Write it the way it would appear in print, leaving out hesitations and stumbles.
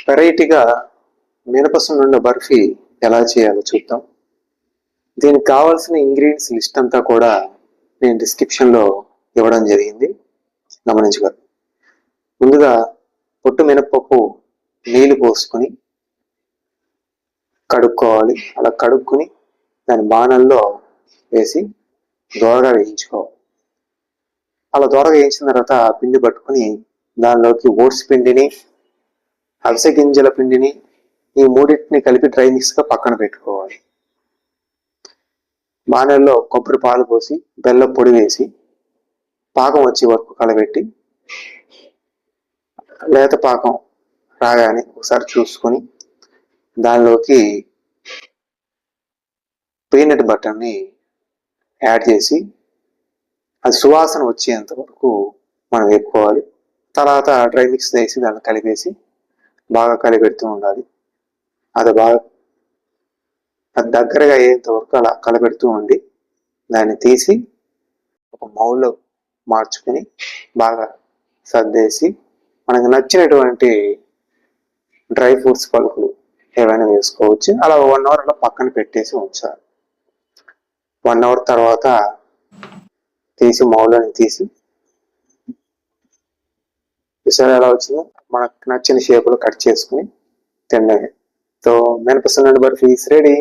వెరైటీగా మినపసున్నుండ బర్ఫీ ఎలా చేయాలో చూద్దాం. దీనికి కావాల్సిన ఇంగ్రీడియంట్స్ లిస్ట్ అంతా కూడా నేను డిస్క్రిప్షన్లో ఇవ్వడం జరిగింది, గమనించగలరు. ముందుగా పొట్టు మినపప్పు నీళ్లు పోసుకొని కడుక్కోవాలి. అలా కడుక్కుని దాని బాణల్లో వేసి దోరగా వేయించుకోవాలి. అలా దోరగా వేయించిన తర్వాత పిండి పట్టుకుని దానిలోకి ఓట్స్ పిండిని, అవిసె గింజల పిండిని, ఈ మూడింటిని కలిపి డ్రై మిక్స్గా పక్కన పెట్టుకోవాలి. బాణల్లో కొబ్బరి పాలు పోసి బెల్లం పొడి వేసి పాకం వచ్చే వరకు కలబెట్టి లేత పాకం రాగానే ఒకసారి చూసుకొని దానిలోకి పీనట్ బటర్ని యాడ్ చేసి అది సువాసన వచ్చేంత వరకు మనం వేపుకోవాలి. తర్వాత డ్రై మిక్స్ వేసి దాన్ని కలిపేసి బాగా కలిపెడుతూ ఉండాలి. అది దగ్గరగా అయ్యేంత వరకు అలా కలపెడుతూ ఉండి దాన్ని తీసి ఒక మౌల్లో మార్చుకొని బాగా సర్దేసి మనకు నచ్చినటువంటి డ్రై ఫ్రూట్స్ పలుకులు ఏవైనా వేసుకోవచ్చు. అలా 1 అవర్ అలా పక్కన పెట్టేసి ఉంచాలి. 1 అవర్ తర్వాత తీసి మౌల్ని తీసి విషయాలు ఎలా వచ్చిందో మనకు నచ్చిన షేపులో కట్ చేసుకుని తినడమే. సో మినపసున్నుండ బర్ఫీ ఈస్ రెడీ.